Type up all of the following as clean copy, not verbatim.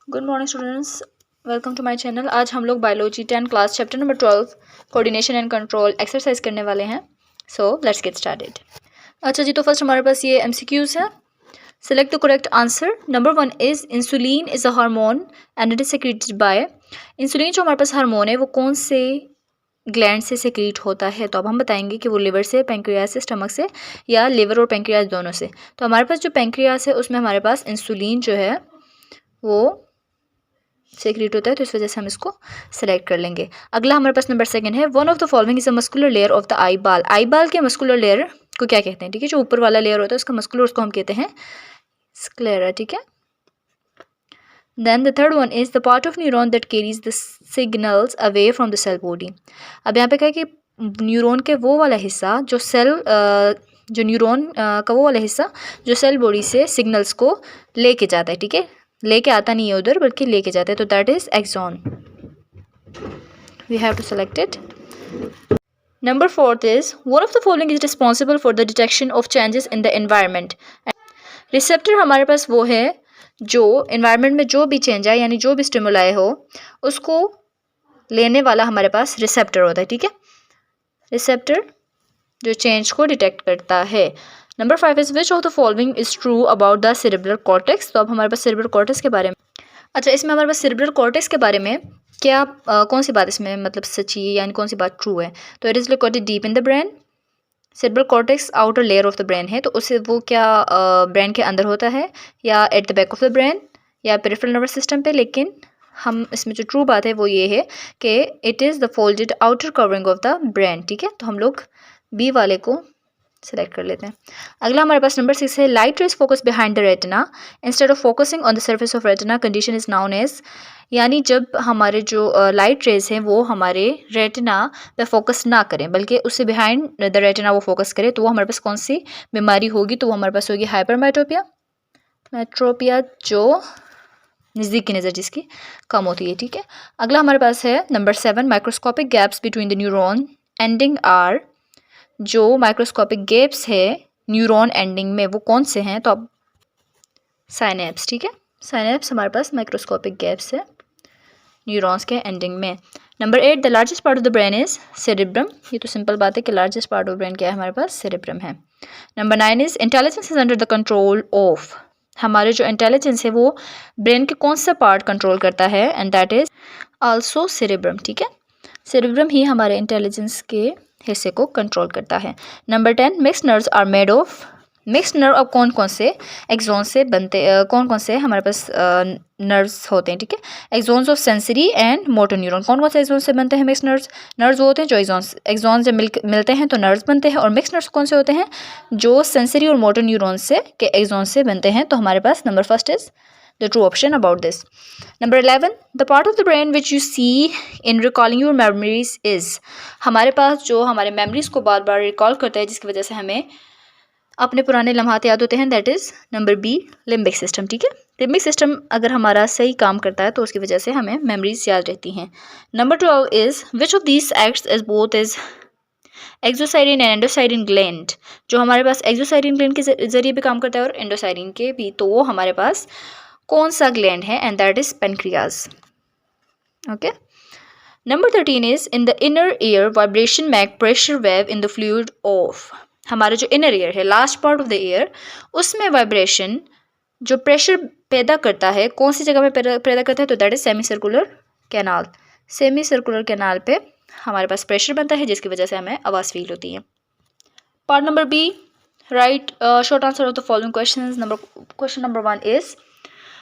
Good morning students, welcome to my channel. आज हम लोग biology 10 class chapter number 12 coordination and control exercise करने वाले हैं। So let's get started. अच्छा जी, तो फर्स्ट हमारे पास ये एमसीक्यूज है। Select the correct answer. Number 1 is insulin is a hormone and it is secreted by. Insulin जो हमारे पास हार्मोन है वो कौन से ग्लैंड से सेक्रेट होता है? तो अब हम बताएंगे कि वो लिवर से, पेंक्रियास से, स्टमक से या लिवर और पेंक्रियास दोनों से। तो हमारे पास जो पेंक्रियास है उसमें हमारे पास इंसुलिन जो है वो सेक्रेट होता है, तो इस वजह से हम इसको सेलेक्ट कर लेंगे। अगला हमारे पास नंबर 2 है, one of the following is a muscular layer of the eyeball. आई बाल के मस्कुलर लेयर को क्या कहते हैं? ठीक है, जो ऊपर वाला लेयर होता है उसका मस्कुलर, उसको हम कहते हैं स्क्लेरा। ठीक है। Then the third one is the part of neuron that carries the signals away from the cell body. अब यहाँ पे क्या है कि न्यूरॉन के वो वाला हिस्सा जो सेल जो न्यूरॉन का वो वाला हिस्सा जो सेल बॉडी से सिग्नल्स को लेके जाता है। ठीक है, लेके आता नहीं है उधर बल्कि लेके जाता है, तो that is axon. We have to select it. Number 4 is one of the following is responsible for the detection of changes in the environment. Receptor हमारे पास वो है जो एनवायरनमेंट में जो भी चेंज आए, यानी जो भी स्टिमुलाई हो उसको लेने वाला हमारे पास रिसेप्टर होता है। ठीक है, रिसेप्टर जो चेंज को डिटेक्ट करता है। Number 5 is which of the following is true about the cerebral cortex. तो अब हमारे पास सेरेब्रल कॉर्टेक्स के बारे में, अच्छा इसमें हमारे पास सेरेब्रल कॉर्टेक्स के बारे में क्या कौन सी बात इसमें मतलब सच्ची है, यानी कौन सी बात ट्रू है? तो it is located deep in the brain. Cerebral cortex outer layer of the brain है, तो उससे वो क्या ब्रेन के अंदर होता है या at the back of the brain या पेरिफेरल नर्वस सिस्टम पे। लेकिन हम इसमें जो ट्रू बात है वो ये है कि it is the folded outer covering of the brain. ठीक है, तो हम लोग बी वाले को सेलेक्ट कर लेते हैं। अगला हमारे पास नंबर 6 है, light rays focus behind the retina instead of focusing on the surface of retina condition is known as. यानी जब हमारे जो लाइट रेज हैं वो हमारे रेटिना पे फोकस ना करें बल्कि उससे बिहाइंड द रेटिना वो फोकस करें, तो वो हमारे पास कौन सी बीमारी होगी? तो वो हमारे पास होगी हाइपरमेट्रोपिया, मेट्रोपिया, जो नज़दीक की नज़र जिसकी कम होती है। ठीक है। अगला हमारे पास है number 7, microscopic gaps between the neuron ending are. जो माइक्रोस्कोपिक गैप्स है न्यूरॉन एंडिंग में वो कौन से हैं? तो अब साइनेप्स। ठीक है, साइनेप्स हमारे पास माइक्रोस्कोपिक गैप्स है न्यूरॉन्स के एंडिंग में। Number 8, the largest part of the brain is cerebrum. ये तो सिंपल बात है कि लार्जेस्ट पार्ट ऑफ ब्रेन क्या है हमारे पास? सेरेब्रम है। Number 9 is intelligence is under the control of. हमारे जो इंटेलिजेंस है वो ब्रेन के कौन सा पार्ट कंट्रोल करता है? And that is also cerebrum. ठीक है, सेरेब्रम ही हमारे इंटेलिजेंस के हिस्से को कंट्रोल करता है। Number 10, mixed nerves are made of. Mixed nerve अब कौन कौन से एक्सोन से बनते, कौन कौन से हमारे पास नर्व्स होते हैं? ठीक है, exons of sensory and motor neuron. कौन कौन से एक्सोन से बनते हैं मिक्स्ड नर्व्स? नर्व्स वो होते हैं जो एक्सोन जब मिलते हैं तो नर्व्स बनते हैं, और मिक्स्ड नर्व्स कौन से होते हैं? जो सेंसरी और मोटर न्यूरॉन से के एक्सोन से बनते हैं। तो हमारे पास number 1 is the true option about this. Number 11, the part of the brain which you see in recalling your memories is। हमारे पास जो हमारे मेमोरीज को बार बार रिकॉल करता है जिसकी वजह से हमें अपने पुराने लम्हात याद होते हैं, that is number B, limbic system. ठीक है, लिम्बिक सिस्टम अगर हमारा सही काम करता है तो उसकी वजह से हमें मेमोरीज याद रहती हैं। Number 12 is which of these acts as both is exocrine and endocrine gland. जो हमारे पास एक्सोसाइरिन ग्लैंड के जरिए भी काम करता है और एंडोसाइरिन के भी, तो वो हमारे पास कौन सा ग्लैंड है? And that is pancreas. Okay. Number 13 is in the inner ear vibration make pressure wave in the fluid of. हमारा जो इनर ईयर है, last part of the ear, उसमें वाइब्रेशन जो प्रेशर पैदा करता है कौन सी जगह पे पैदा करता है? तो that is semi circular canal. Semi circular canal पे हमारे पास प्रेशर बनता है जिसकी वजह से हमें आवाज़ फील होती है। Part number B, write short answer of the following questions. Question number 1 is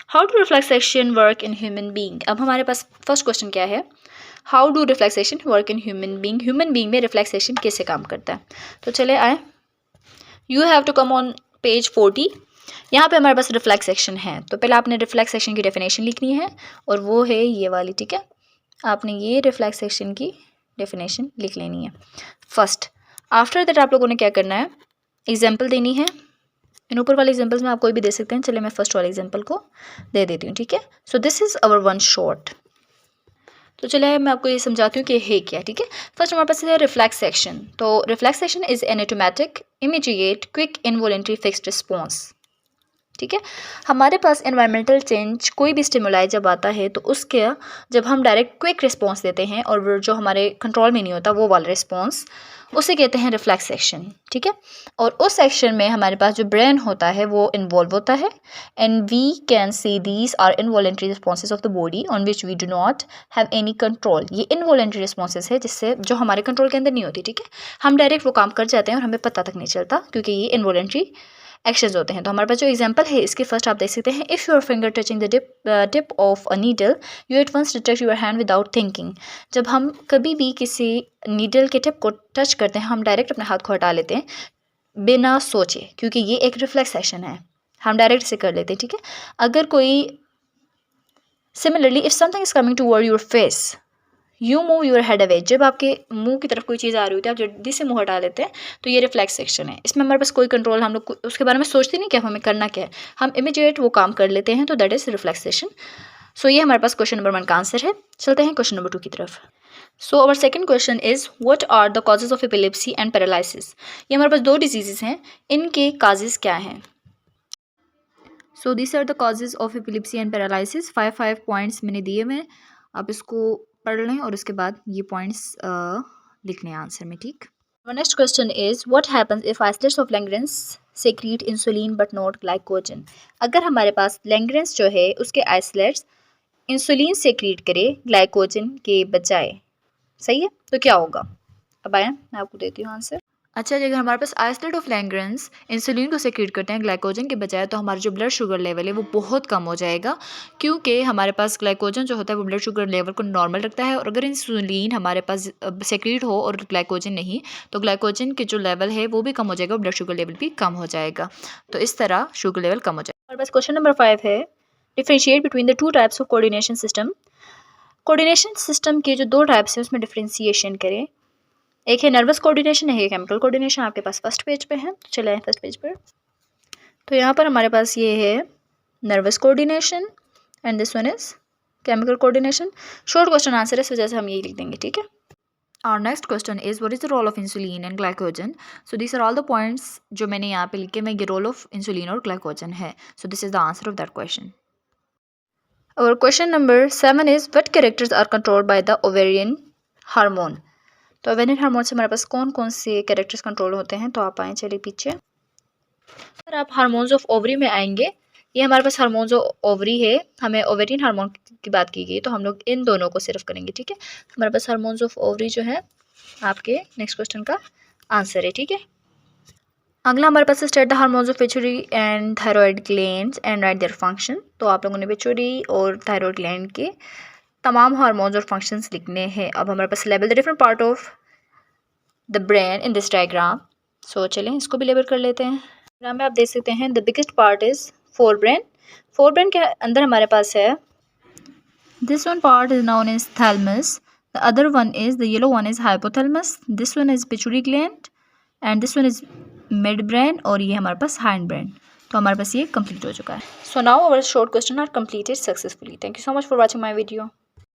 how do reflex action work in human being. अब हमारे पास फर्स्ट क्वेश्चन क्या है? How do reflex action work in human being. Human being में reflex action कैसे काम करता है? तो चले आए, you have to come on page 40। यहाँ पे हमारे पास रिफ्लेक्सेशन है, तो पहले आपने रिफ्लेक्सेशन की डेफिनेशन लिखनी है और वो है ये वाली। ठीक है, आपने ये रिफ्लेक्सेशन की डेफिनेशन लिख लेनी है फर्स्ट। आफ्टर दैट आप लोगों ने क्या करना है? एग्जाम्पल देनी है। इन ऊपर वाले एग्जाम्पल्स में आप कोई भी दे सकते हैं। चलिए मैं फर्स्ट वाले एग्जाम्पल को दे देती हूँ। ठीक है, so this is our one shot. तो चलिए मैं आपको ये समझाती हूँ कि है क्या। ठीक है, फर्स्ट हमारे पास है रिफ्लेक्सेशन। तो reflex action is an automatic, immediate, quick, involuntary fixed response. ठीक है। हमारे पास एनवायरमेंटल चेंज कोई भी स्टिमुलाई जब आता है तो उसके जब हम डायरेक्ट क्विक रिस्पॉन्स देते हैं और वो जो हमारे कंट्रोल में नहीं होता वो वाला रिस्पॉन्स, उसे कहते हैं रिफ्लेक्स एक्शन। ठीक है। और उस एक्शन में हमारे पास जो ब्रेन होता है वो इन्वॉल्व होता है and we can see these are involuntary responses of the body on which we do not have any control. ये इनवॉलेंट्री रिस्पॉन्सेज है जिससे जो हमारे कंट्रोल के अंदर नहीं होती। ठीक है। हम डायरेक्ट वो काम कर जाते हैं और हमें पता तक नहीं चलता क्योंकि ये इनवॉलेंट्री एक्शंस होते हैं। तो हमारे पास जो एग्जांपल है इसके फर्स्ट आप देख सकते हैं, if your finger touching the tip of a needle you at once detect your hand without thinking. जब हम कभी भी किसी नीडल के टिप को टच करते हैं हम डायरेक्ट अपने हाथ को हटा लेते हैं बिना सोचे, क्योंकि ये एक रिफ्लेक्स एक्शन है, हम डायरेक्ट से कर लेते हैं। ठीक है। अगर कोई similarly if something is coming toward your face you move your head away, जब आपके मुंह की तरफ कोई चीज़ आ रही होती है आप जल्दी से मुंह हटा लेते हैं, तो ये रिफ्लेक्स एक्शन है। इसमें हमारे पास कोई कंट्रोल, हम लोग उसके बारे में सोचते नहीं कि हमें करना क्या है, हम इमीडिएट वो काम कर लेते हैं, तो दैट इज़ रिफ्लेक्सेशन। सो ये हमारे पास क्वेश्चन नंबर 1 का आंसर है। चलते हैं क्वेश्चन नंबर 2 की तरफ। So our second question is what are the causes of epilepsy and paralysis. ये हमारे पास 2 डिजीजेस हैं, इनके काजेज क्या हैं। So this are the causes of epilepsy and paralysis. 5 points मैंने दिए हुए हैं, आप इसको पढ़ लें और उसके बाद ये पॉइंट्स लिखने हैं आंसर में। ठीक। Next question is what happens if isolates of Langerhans secrete insulin but not glycogen. अगर हमारे पास लैंग्रेंस जो है उसके आइसोलेट्स इंसुलिन सेक्रीट करे ग्लाइकोजन के बजाय, सही है, तो क्या होगा। अब आया मैं आपको देती हूँ आंसर। अच्छा, अगर हमारे पास आइसोलेट ऑफ लैंग्रेंस इंसुलिन को सेक्रेट करते हैं ग्लाइकोजन के बजाय, तो हमारा जो ब्लड शुगर लेवल है वो बहुत कम हो जाएगा, क्योंकि हमारे पास ग्लाइकोजन जो होता है वो ब्लड शुगर लेवल को नॉर्मल रखता है। और अगर इंसुलिन हमारे पास सेक्रेट हो और ग्लाइकोजन नहीं, तो ग्लाइकोजन के जो लेवल है वो भी कम हो जाएगा और ब्लड शुगर लेवल भी कम हो जाएगा। तो इस तरह शुगर लेवल कम हो जाएगा। हमारे पास क्वेश्चन नंबर 5 है, differentiate between the 2 types of coordination system. Coordination system के जो 2 टाइप्स हैं उसमें डिफ्रेंशिएशन करें। एक है नर्वस कोऑर्डिनेशन, है केमिकल कोऑर्डिनेशन। आपके पास फर्स्ट पेज पे है, तो चले आए फर्स्ट पेज पर। तो यहाँ पर हमारे पास ये है nervous coordination and this one is chemical coordination. Short question answer है, इस वजह से हम यही लिख देंगे। ठीक है। और next question is what is the role of insulin and glycogen. So this are all the points जो मैंने यहाँ पे लिखे, मैं ये रोल ऑफ इंसुलिन और ग्लाइकोजन है। So this is the answer of that question. और question number 7 is what characters are controlled by the ovarian hormone. तो ओवेरियन हार्मोन से हमारे पास कौन कौन से कैरेक्टर्स कंट्रोल होते हैं, तो आप आएँ चलिए पीछे। अगर आप हार्मोन्स ऑफ ओवरी में आएंगे, ये हमारे पास हार्मोन्स ऑफ ओवरी है, हमें ओवेरियन हार्मोन की बात की गई, तो हम लोग इन दोनों को सिर्फ करेंगे। ठीक है। हमारे पास हार्मोन्स ऑफ ओवरी जो है आपके नेक्स्ट क्वेश्चन का आंसर है। ठीक है। अगला हमारे पास state the hormones of pituitary and thyroid glands and write their function. तो आप लोगों ने पिट्यूटरी और थायराइड ग्लैंड के तमाम हार्मोन्स और फंक्शंस लिखने हैं। अब हमारे पास label the different part of the brain in this diagram. So चलें इसको भी लेबल कर लेते हैं। डायग्राम में आप देख सकते हैं the biggest part is forebrain. Forebrain के अंदर हमारे पास है this one part is known as thalamus, the other one is the yellow one is hypothalamus, this one is pituitary gland and this one is midbrain, और ये हमारे पास hind brain. तो हमारे पास ये कंप्लीट हो चुका है। So now our short question are completed successfully. Thank you so much for watching my video.